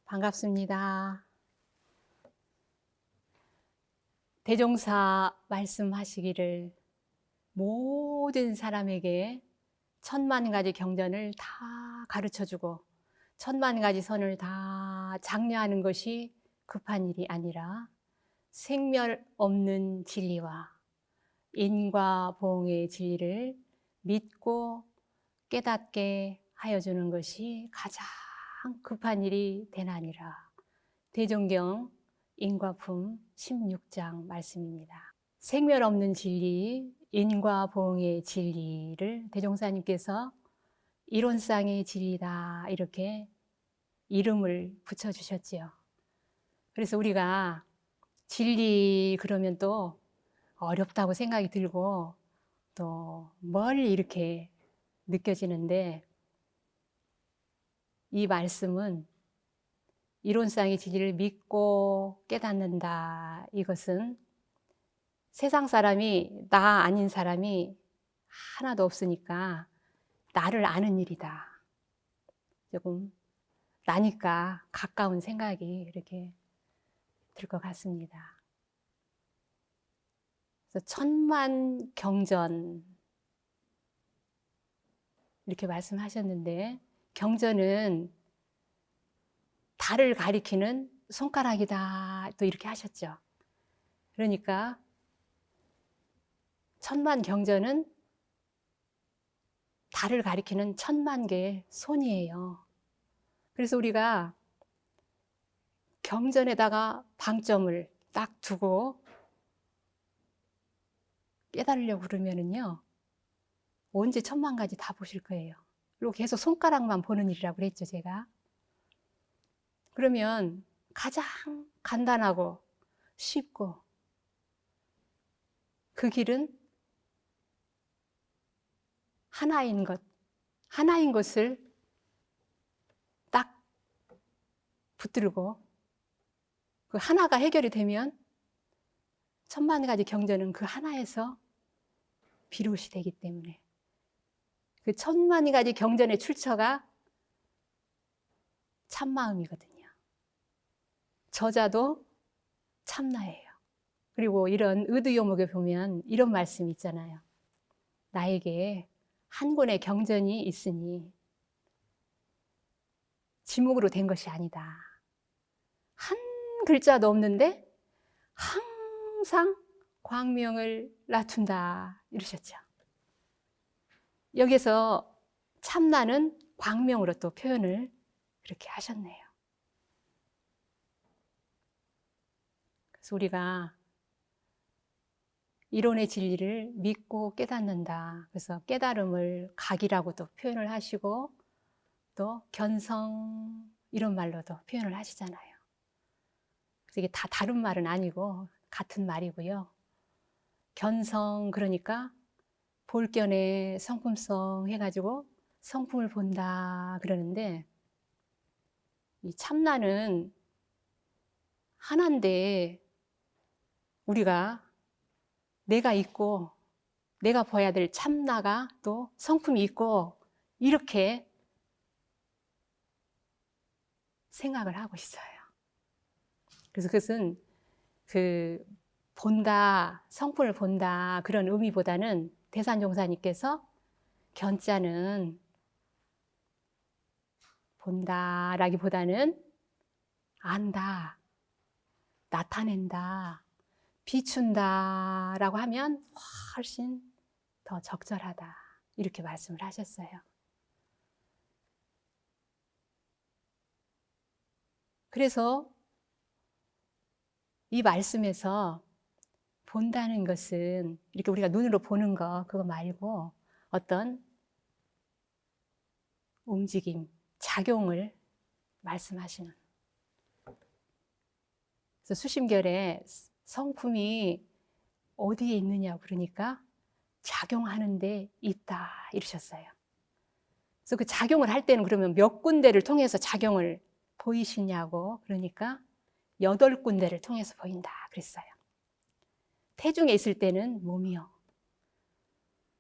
반갑습니다. 대종사 말씀하시기를 모든 사람에게 천만 가지 경전을 다 가르쳐주고 천만 가지 선을 다 장려하는 것이 급한 일이 아니라 생멸 없는 진리와 인과 보응의 진리를 믿고 깨닫게 하여주는 것이 가장 급한 일이 되나니라. 대종경 인과품 16장 말씀입니다. 생멸 없는 진리, 인과 보응의 진리를 대종사님께서 이론상의 진리다 이렇게 이름을 붙여주셨지요. 그래서 우리가 진리 그러면 또 어렵다고 생각이 들고 또 멀리 이렇게 느껴지는데, 이 말씀은 이론상의 진리를 믿고 깨닫는다. 이것은 세상 사람이 나 아닌 사람이 하나도 없으니까 나를 아는 일이다. 조금 나니까 가까운 생각이 이렇게 들 것 같습니다. 그래서 천만 경전 이렇게 말씀하셨는데, 경전은 달을 가리키는 손가락이다 또 이렇게 하셨죠. 그러니까 천만 경전은 달을 가리키는 천만 개의 손이에요. 그래서 우리가 경전에다가 방점을 딱 두고 깨달으려고 그러면은요, 언제 천만 가지 다 보실 거예요. 그리고 계속 손가락만 보는 일이라고 그랬죠, 제가. 그러면 가장 간단하고 쉽고 그 길은 하나인 것을 딱 붙들고 그 하나가 해결이 되면 천만 가지 경전은 그 하나에서 비롯이 되기 때문에, 그 천만 가지 경전의 출처가 참마음이거든요. 저자도 참나예요. 그리고 이런 의두요목에 보면 이런 말씀이 있잖아요. 나에게 한 권의 경전이 있으니 지목으로 된 것이 아니다. 한 글자도 없는데 항상 광명을 낮춘다 이러셨죠. 여기서 참나는 광명으로 또 표현을 그렇게 하셨네요. 그래서 우리가 이론의 진리를 믿고 깨닫는다. 그래서 깨달음을 각이라고도 표현을 하시고 또 견성 이런 말로도 표현을 하시잖아요. 그래서 이게 다 다른 말은 아니고 같은 말이고요. 견성 그러니까 볼견의 성품성 해가지고 성품을 본다 그러는데, 이 참나는 하나인데 우리가 내가 있고 내가 봐야 될 참나가 또 성품이 있고 이렇게 생각을 하고 있어요. 그래서 그것은 그 본다, 성품을 본다 그런 의미보다는 대산종사님께서 견자는 본다라기보다는 안다, 나타낸다, 비춘다라고 하면 훨씬 더 적절하다 이렇게 말씀을 하셨어요. 그래서 이 말씀에서 본다는 것은 이렇게 우리가 눈으로 보는 거 그거 말고 어떤 움직임, 작용을 말씀하시는. 그래서 수심결에 성품이 어디에 있느냐 그러니까 작용하는 데 있다 이러셨어요. 그래서 그 작용을 할 때는 그러면 몇 군데를 통해서 작용을 보이시냐고, 그러니까 8군데를 통해서 보인다 그랬어요. 태중에 있을 때는 몸이요,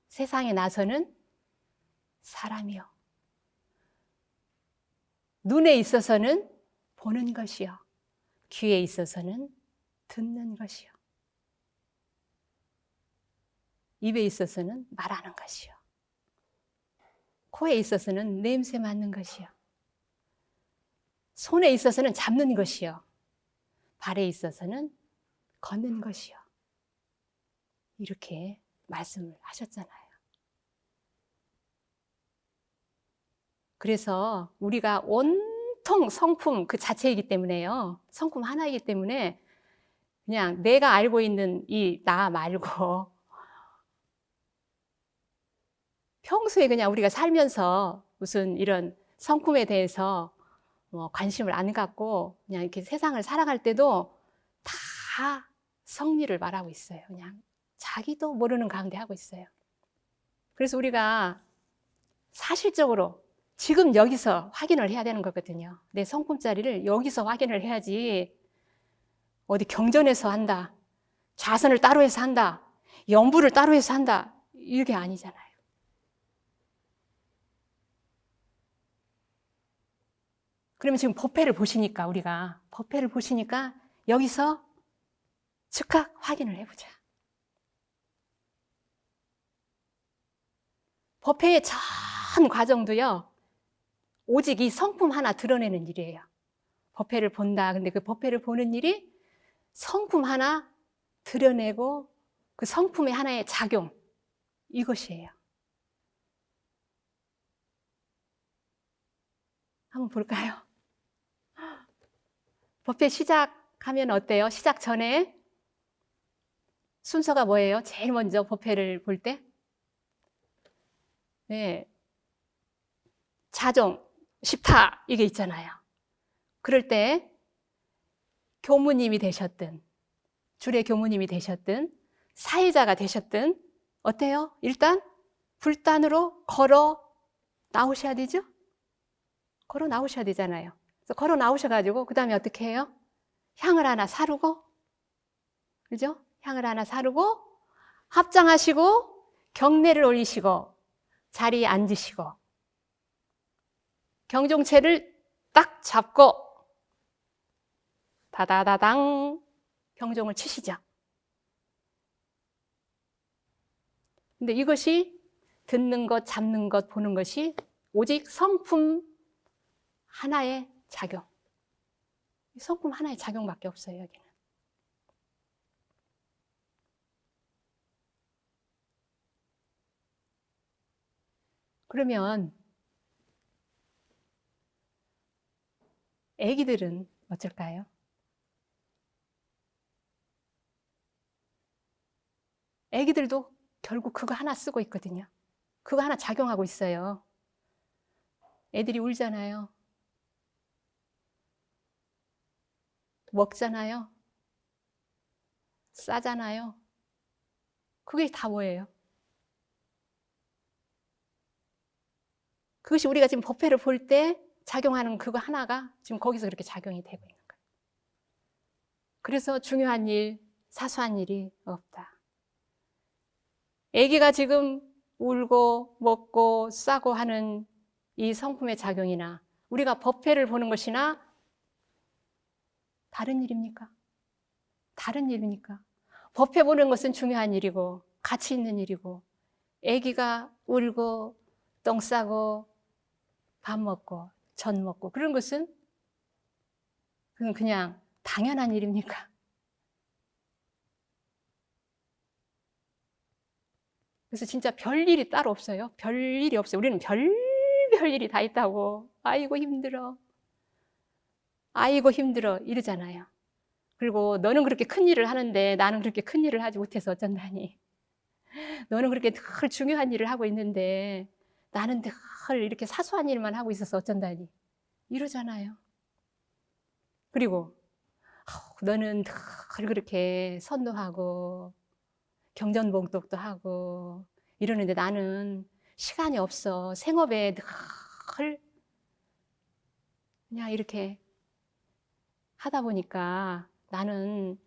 세상에 나서는 사람이요, 눈에 있어서는 보는 것이요. 귀에 있어서는 듣는 것이요. 입에 있어서는 말하는 것이요. 코에 있어서는 냄새 맡는 것이요. 손에 있어서는 잡는 것이요. 발에 있어서는 걷는 것이요. 이렇게 말씀을 하셨잖아요. 그래서 우리가 온통 성품 그 자체이기 때문에요. 성품 하나이기 때문에 그냥 내가 알고 있는 이 나 말고 평소에 그냥 우리가 살면서 무슨 이런 성품에 대해서 관심을 안 갖고 그냥 이렇게 세상을 살아갈 때도 다 성리를 말하고 있어요. 그냥 자기도 모르는 가운데 하고 있어요. 그래서 우리가 사실적으로 지금 여기서 확인을 해야 되는 거거든요. 내 성품자리를 여기서 확인을 해야지 어디 경전에서 한다, 좌선을 따로 해서 한다, 연부를 따로 해서 한다, 이게 아니잖아요. 그러면 지금 법회를 보시니까 우리가 법회를 보시니까 여기서 즉각 확인을 해보자. 법회의 전 과정도요, 오직 이 성품 하나 드러내는 일이에요. 법회를 본다. 근데 그 법회를 보는 일이 성품 하나 드러내고 그 성품의 하나의 작용, 이것이에요. 한번 볼까요? 법회 시작하면 어때요? 시작 전에 순서가 뭐예요? 제일 먼저 법회를 볼 때? 네. 자종, 십타, 이게 있잖아요. 그럴 때 교무님이 되셨든, 줄의 교무님이 되셨든, 사회자가 되셨든, 어때요? 일단 불단으로 걸어 나오셔야 되죠? 걸어 나오셔야 되잖아요. 그래서 걸어 나오셔가지고, 그 다음에 어떻게 해요? 향을 하나 사르고, 그죠? 향을 하나 사르고, 합장하시고, 경례를 올리시고, 자리에 앉으시고, 경종체를 딱 잡고, 다다다당 경종을 치시죠. 근데 이것이 듣는 것, 잡는 것, 보는 것이 오직 성품 하나의 작용. 성품 하나의 작용밖에 없어요, 여기는. 그러면 애기들은 어쩔까요? 애기들도 결국 그거 하나 쓰고 있거든요. 그거 하나 작용하고 있어요. 애들이 울잖아요. 먹잖아요. 싸잖아요. 그게 다 뭐예요? 그것이 우리가 지금 법회를 볼 때 작용하는 그거 하나가 지금 거기서 그렇게 작용이 되고 있는 거예요. 그래서 중요한 일, 사소한 일이 없다. 아기가 지금 울고 먹고 싸고 하는 이 성품의 작용이나 우리가 법회를 보는 것이나 다른 일입니까? 다른 일입니까? 법회 보는 것은 중요한 일이고 가치 있는 일이고 아기가 울고 똥 싸고 밥 먹고 전 먹고 그런 것은 그건 그냥 당연한 일입니까? 그래서 진짜 별일이 따로 없어요. 별일이 없어요. 우리는 별일이 다 있다고. 아이고 힘들어. 아이고 힘들어 이러잖아요. 그리고 너는 그렇게 큰 일을 하는데 나는 그렇게 큰 일을 하지 못해서 어쩐다니. 너는 그렇게 늘 중요한 일을 하고 있는데 나는 늘 이렇게 사소한 일만 하고 있어서 어쩐다니. 이러잖아요. 그리고 너는 늘 그렇게 선도하고 경전봉독도 하고 이러는데 나는 시간이 없어. 생업에 늘 그냥 이렇게 하다 보니까 나는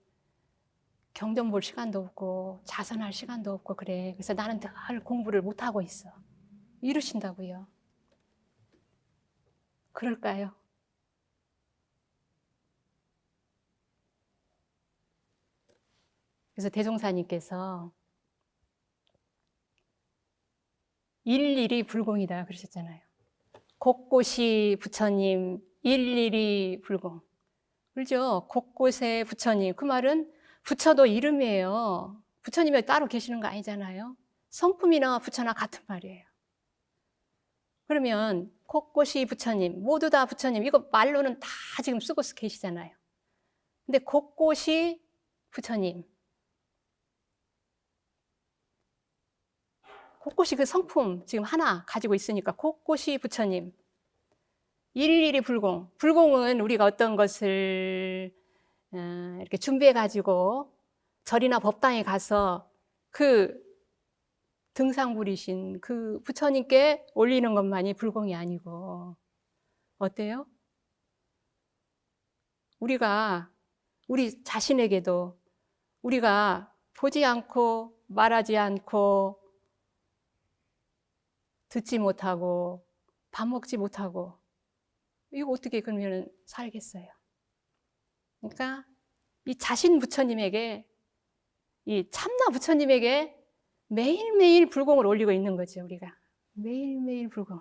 경전 볼 시간도 없고 자선할 시간도 없고 그래. 그래서 나는 늘 공부를 못하고 있어. 이러신다고요. 그럴까요? 그래서 대종사님께서 일일이 불공이다 그러셨잖아요. 곳곳이 부처님, 일일이 불공. 그렇죠? 곳곳에 부처님. 그 말은 부처도 이름이에요. 부처님이 따로 계시는 거 아니잖아요. 성품이나 부처나 같은 말이에요. 그러면 곳곳이 부처님, 모두 다 부처님. 이거 말로는 다 지금 쓰고 계시잖아요. 근데 곳곳이 부처님. 곳곳이 그 성품 지금 하나 가지고 있으니까 곳곳이 부처님. 일일이 불공. 불공은 우리가 어떤 것을 이렇게 준비해가지고 절이나 법당에 가서 그 등상 부리신 그 부처님께 올리는 것만이 불공이 아니고, 어때요? 우리가 우리 자신에게도 우리가 보지 않고 말하지 않고 듣지 못하고 밥 먹지 못하고 이거 어떻게 그러면 살겠어요? 그러니까 이 자신 부처님에게, 이 참나 부처님에게 매일매일 불공을 올리고 있는 거죠, 우리가. 매일매일 불공.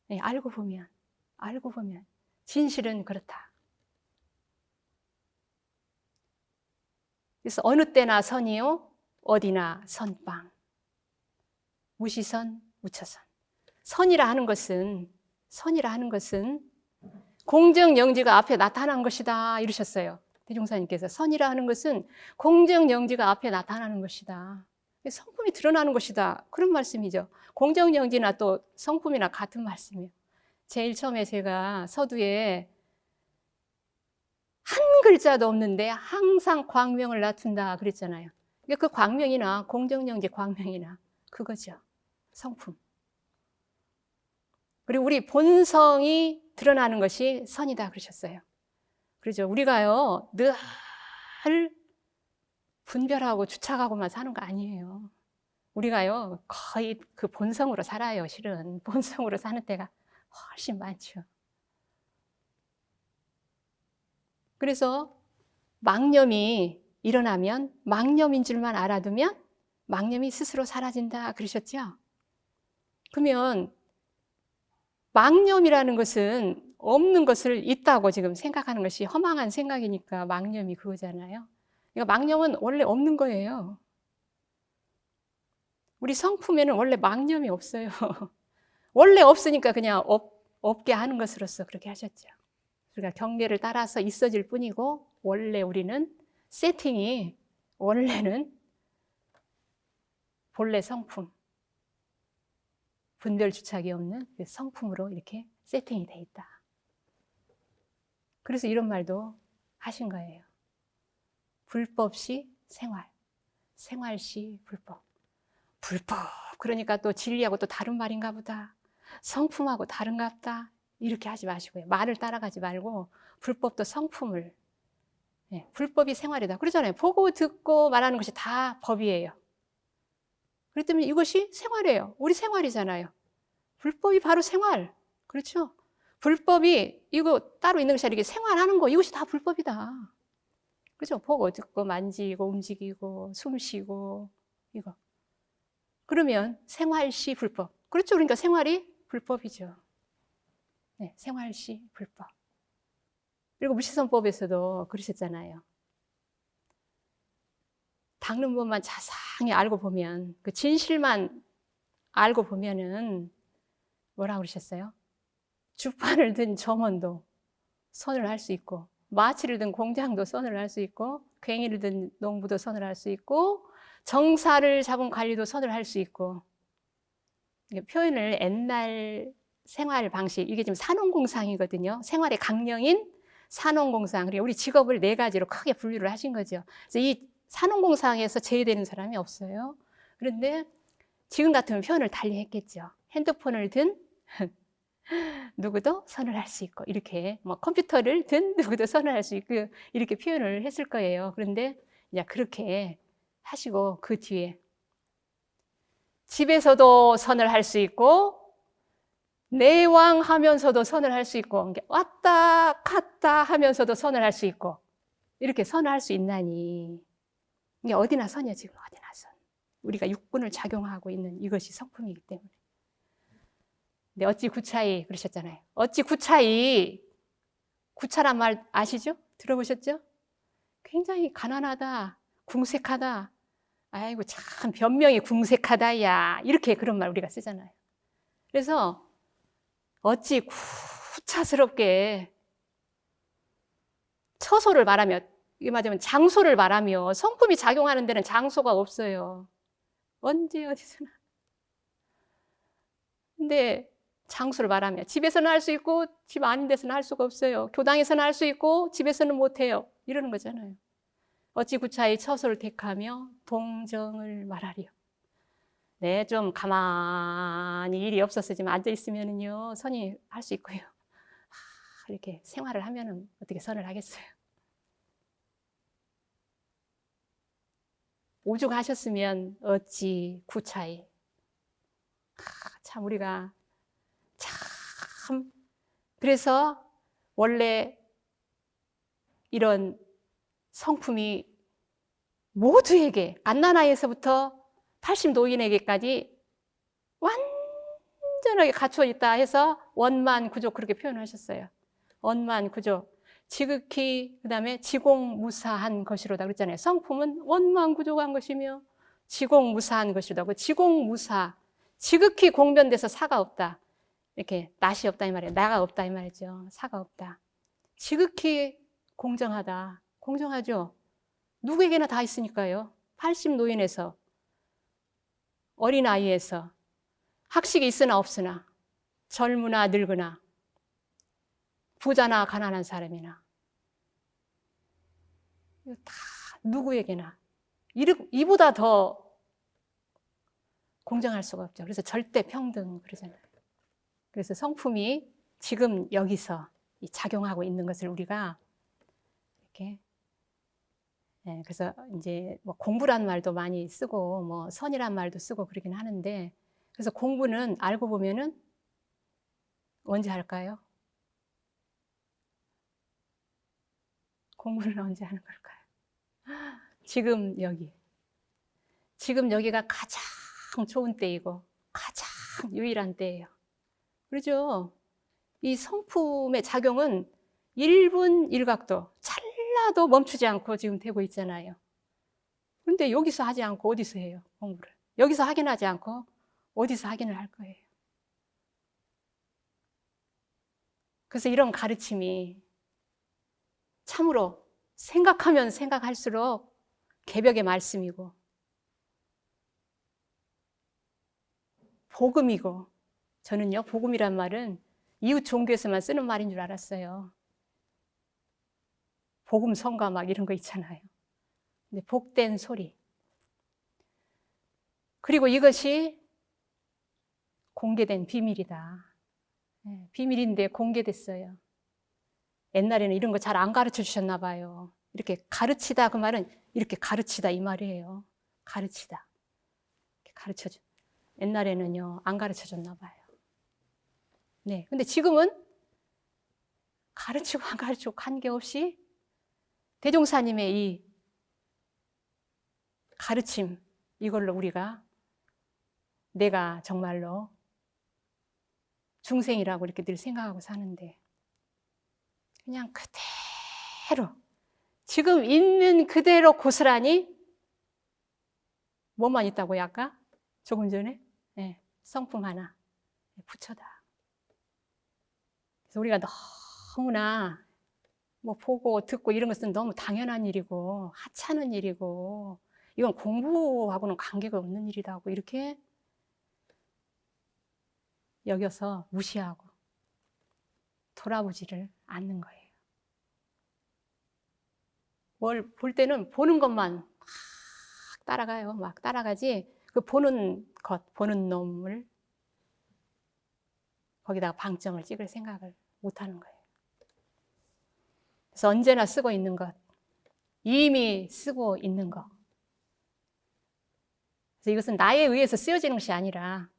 네, 알고 보면 진실은 그렇다. 그래서 어느 때나 선이요, 어디나 선빵. 무시선, 무처선. 선이라 하는 것은 공정영지가 앞에 나타난 것이다 이러셨어요. 대종사님께서 선이라 하는 것은 공정영지가 앞에 나타나는 것이다. 성품이 드러나는 것이다. 그런 말씀이죠. 공정영지나 또 성품이나 같은 말씀이에요. 제일 처음에 제가 서두에 한 글자도 없는데 항상 광명을 낮춘다 그랬잖아요. 그 광명이나 공정영지 광명이나 그거죠. 성품. 그리고 우리 본성이 드러나는 것이 선이다 그러셨어요. 그렇죠. 우리가요 늘 분별하고 주착하고만 사는 거 아니에요. 우리가요 거의 그 본성으로 살아요. 실은 본성으로 사는 때가 훨씬 많죠. 그래서 망념이 일어나면 망념인 줄만 알아두면 망념이 스스로 사라진다 그러셨죠. 그러면 망념이라는 것은 없는 것을 있다고 지금 생각하는 것이 허망한 생각이니까 망념이 그거잖아요. 그러니까 망념은 원래 없는 거예요. 우리 성품에는 원래 망념이 없어요. 원래 없으니까 그냥 없게 하는 것으로서 그렇게 하셨죠. 그러니까 경계를 따라서 있어질 뿐이고, 원래 우리는 세팅이 원래는 본래 성품, 분별 주착이 없는 그 성품으로 이렇게 세팅이 돼 있다. 그래서 이런 말도 하신 거예요. 불법시 생활, 생활시 불법. 불법, 그러니까 또 진리하고 또 다른 말인가 보다. 성품하고 다른가 보다. 이렇게 하지 마시고요. 말을 따라가지 말고 불법도 성품을. 네, 불법이 생활이다. 그러잖아요. 보고 듣고 말하는 것이 다 법이에요. 그렇기 때문에 이것이 생활이에요. 우리 생활이잖아요. 불법이 바로 생활. 그렇죠? 불법이 이거 따로 있는 것이 아니라 생활하는 거, 이것이 다 불법이다. 그렇죠? 보고 듣고 만지고 움직이고 숨 쉬고 이거. 그러면 생활시 불법. 그렇죠? 그러니까 생활이 불법이죠. 네, 생활시 불법. 그리고 무시선법에서도 그러셨잖아요. 닦는 법만 자상히 알고 보면, 그 진실만 알고 보면은 뭐라고 그러셨어요? 주판을 든 점원도 선을 할 수 있고, 마치를 든 공장도 선을 할 수 있고, 괭이를 든 농부도 선을 할 수 있고, 정사를 잡은 관리도 선을 할 수 있고. 표현을 옛날 생활 방식, 이게 지금 산업공상이거든요. 생활의 강령인 산업공상. 그리고 우리 직업을 4가지로 크게 분류를 하신 거죠. 그래서 이 산업공상에서 제외되는 사람이 없어요. 그런데 지금 같으면 표현을 달리 했겠죠. 핸드폰을 든 누구도 선을 할 수 있고, 이렇게 뭐 컴퓨터를 든 누구도 선을 할 수 있고, 이렇게 표현을 했을 거예요. 그런데 이제 그렇게 하시고, 그 뒤에 집에서도 선을 할 수 있고, 내왕하면서도 선을 할 수 있고, 왔다 갔다 하면서도 선을 할 수 있고, 이렇게 선을 할 수 있나니. 이게 어디나 선이에요. 지금 어디나 선. 우리가 육군을 작용하고 있는 이것이 성품이기 때문에. 근데 어찌 구차히 그러셨잖아요. 어찌 구차히, 구차란 말 아시죠? 들어보셨죠? 굉장히 가난하다, 궁색하다. 아이고 참 변명이 궁색하다 야, 이렇게 그런 말 우리가 쓰잖아요. 그래서 어찌 구차스럽게 처소를 말하며, 이게 맞으면 장소를 말하며, 성품이 작용하는 데는 장소가 없어요. 언제 어디서나. 근데 장소를 말하며 집에서는 할 수 있고 집 아닌 데서는 할 수가 없어요. 교당에서는 할 수 있고 집에서는 못해요. 이러는 거잖아요. 어찌 구차히 처소를 택하며 동정을 말하리요. 네, 좀 가만히 일이 없었지만 앉아있으면요 선이 할 수 있고요. 이렇게 생활을 하면은 어떻게 선을 하겠어요. 오죽하셨으면 어찌 구차히. 참 우리가 참, 그래서 원래 이런 성품이 모두에게, 갓난아이에서부터 80 노인에게까지 완전하게 갖추어 있다 해서 원만구족 그렇게 표현하셨어요. 원만구족. 지극히 그다음에 지공무사한 것이로다 그랬잖아요. 성품은 원만구족한 것이며 지공무사한 것이로다. 지공무사, 지극히 공변돼서 사가 없다. 이렇게 낯이 없다 이 말이에요. 나가 없다 이 말이죠. 사가 없다. 지극히 공정하다. 공정하죠. 누구에게나 다 있으니까요. 80 노인에서, 어린아이에서, 학식이 있으나 없으나, 젊으나 늙으나, 부자나 가난한 사람이나, 다 누구에게나 이보다 더 공정할 수가 없죠. 그래서 절대 평등 그러잖아요. 그래서 성품이 지금 여기서 작용하고 있는 것을 우리가 이렇게, 네, 그래서 이제 뭐 공부란 말도 많이 쓰고 뭐 선이란 말도 쓰고 그러긴 하는데, 그래서 공부는 알고 보면은 언제 할까요? 공부는 언제 하는 걸까요? 지금 여기. 지금 여기가 가장 좋은 때이고 가장 유일한 때예요. 그렇죠? 이 성품의 작용은 1분 1각도 찰나도 멈추지 않고 지금 되고 있잖아요. 그런데 여기서 하지 않고 어디서 해요? 공부를. 여기서 확인하지 않고 어디서 확인을 할 거예요. 그래서 이런 가르침이 참으로 생각하면 생각할수록 개벽의 말씀이고 복음이고, 저는요 복음이란 말은 이웃 종교에서만 쓰는 말인 줄 알았어요. 복음 성가 막 이런 거 있잖아요. 근데 복된 소리. 그리고 이것이 공개된 비밀이다. 네, 비밀인데 공개됐어요. 옛날에는 이런 거 잘 안 가르쳐 주셨나 봐요. 이렇게 가르치다 그 말은 이렇게 가르치다 이 말이에요. 가르치다. 가르쳐줘. 옛날에는요 안 가르쳐 줬나 봐요. 네, 근데 지금은 가르치고 안 가르치고 관계없이 대종사님의 이 가르침, 이걸로 우리가 내가 정말로 중생이라고 이렇게 늘 생각하고 사는데, 그냥 그대로 지금 있는 그대로 고스란히 뭐만 있다고요? 아까 조금 전에 네, 성품 하나 부처다. 그래서 우리가 너무나 뭐 보고 듣고 이런 것은 너무 당연한 일이고 하찮은 일이고 이건 공부하고는 관계가 없는 일이라고 이렇게 여겨서 무시하고 돌아보지를 않는 거예요. 뭘 볼 때는 보는 것만 막 따라가요. 막 따라가지 그 보는 것, 보는 놈을 거기다가 방점을 찍을 생각을 못하는 거예요. 그래서 언제나 쓰고 있는 것, 이미 쓰고 있는 것. 그래서 이것은 나에 의해서 쓰여지는 것이 아니라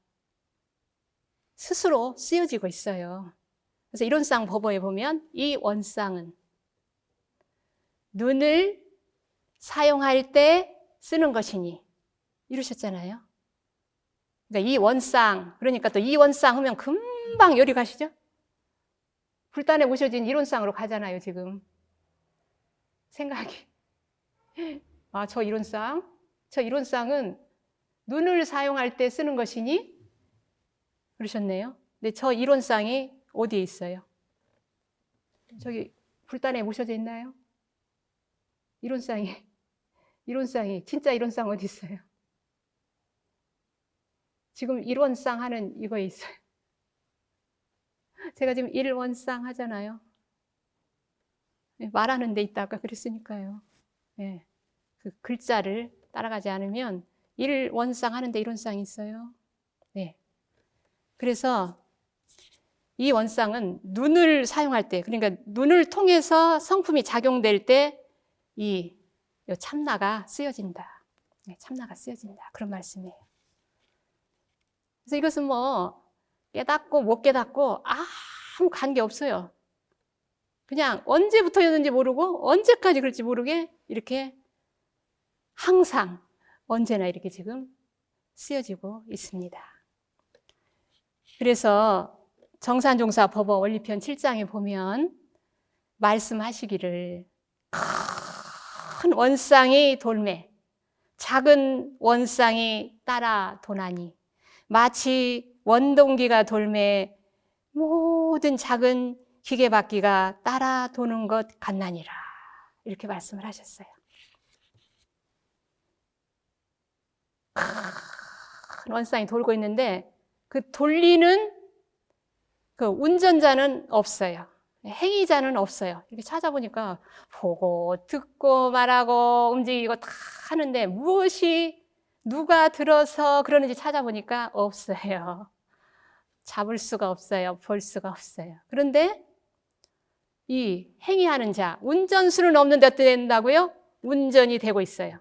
스스로 쓰여지고 있어요. 그래서 이론상 법어에 보면 이 원상은 눈을 사용할 때 쓰는 것이니 이러셨잖아요. 그러니까 이 원상, 그러니까 또 이 원상 하면 금방 열이 가시죠? 불단에 모셔진 이론상으로 가잖아요, 지금. 생각이. 아, 저 이론상은 눈을 사용할 때 쓰는 것이니? 그러셨네요. 근데 저 이론상이 어디에 있어요? 저기 불단에 모셔져 있나요? 이론상이 진짜 이론상 어디 있어요? 지금 일원상 하는 이거에 있어요. 제가 지금 일원상 하잖아요. 말하는 데 있다 아까 그랬으니까요. 네. 그 글자를 따라가지 않으면 일원상 하는데 일원상이 있어요. 네. 그래서 이 원상은 눈을 사용할 때, 그러니까 눈을 통해서 성품이 작용될 때 이 참나가 쓰여진다. 네, 참나가 쓰여진다. 그런 말씀이에요. 그래서 이것은 뭐 깨닫고 못 깨닫고 아무 관계 없어요. 그냥 언제부터였는지 모르고 언제까지 그럴지 모르게 이렇게 항상 언제나 이렇게 지금 쓰여지고 있습니다. 그래서 정산종사 법어 원리편 7장에 보면 말씀하시기를 큰 원상이 돌매 작은 원상이 따라 도나니 마치 원동기가 돌매 모든 작은 기계바퀴가 따라 도는 것 같나니라. 이렇게 말씀을 하셨어요. 큰 원상이 돌고 있는데 그 돌리는 그 운전자는 없어요. 행위자는 없어요. 이렇게 찾아보니까 보고 듣고 말하고 움직이고 다 하는데 무엇이 누가 들어서 그러는지 찾아보니까 없어요. 잡을 수가 없어요. 볼 수가 없어요. 그런데 이 행위하는 자, 운전수는 없는데 어떻게 된다고요? 운전이 되고 있어요.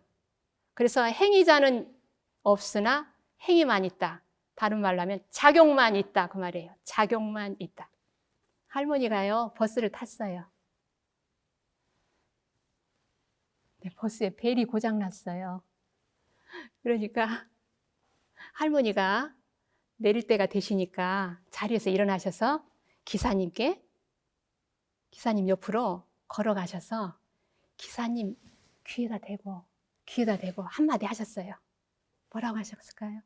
그래서 행위자는 없으나 행위만 있다. 다른 말로 하면 작용만 있다. 그 말이에요. 작용만 있다. 할머니가요, 버스를 탔어요. 네, 버스에 벨이 고장났어요. 그러니까 할머니가 내릴 때가 되시니까 자리에서 일어나셔서 기사님 옆으로 걸어가셔서 기사님 귀에다 대고 한마디 하셨어요. 뭐라고 하셨을까요?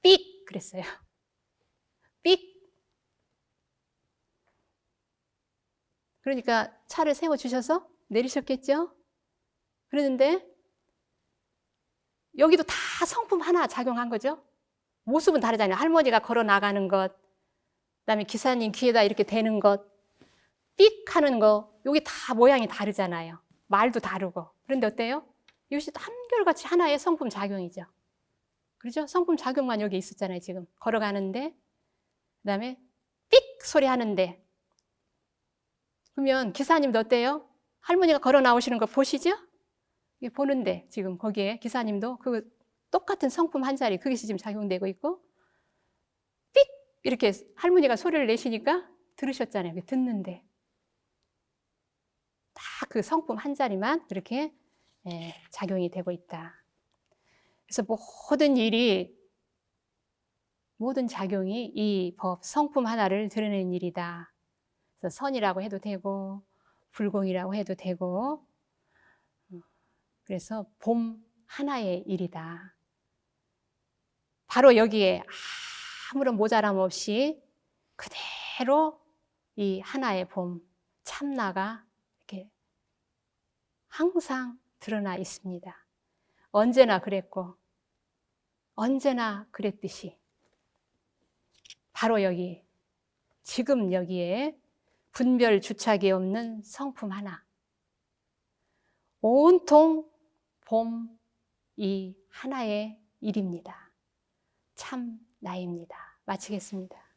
삑! 그랬어요. 삑! 그러니까 차를 세워주셔서 내리셨겠죠? 그러는데 여기도 다 성품 하나 작용한 거죠. 모습은 다르잖아요. 할머니가 걸어 나가는 것, 그다음에 기사님 귀에다 이렇게 대는 것, 삑 하는 거, 여기 다 모양이 다르잖아요. 말도 다르고. 그런데 어때요? 이것이 한결같이 하나의 성품 작용이죠. 그렇죠? 성품 작용만 여기 있었잖아요. 지금 걸어가는데, 그다음에 삑 소리 하는데, 그러면 기사님도 어때요? 할머니가 걸어 나오시는 거 보시죠? 보는데 지금 거기에 기사님도 그 똑같은 성품 한 자리 그것이 지금 작용되고 있고 삑 이렇게 할머니가 소리를 내시니까 들으셨잖아요. 듣는데 다 그 성품 한 자리만 그렇게 작용이 되고 있다. 그래서 모든 작용이 이 법 성품 하나를 드러내는 일이다. 그래서 선이라고 해도 되고 불공이라고 해도 되고 그래서 봄 하나의 일이다. 바로 여기에 아무런 모자람 없이 그대로 이 하나의 봄, 참나가 이렇게 항상 드러나 있습니다. 언제나 그랬고 언제나 그랬듯이 바로 여기, 지금 여기에 분별 주착이 없는 성품 하나, 온통 봄 이 하나의 일입니다. 참 나입니다. 마치겠습니다.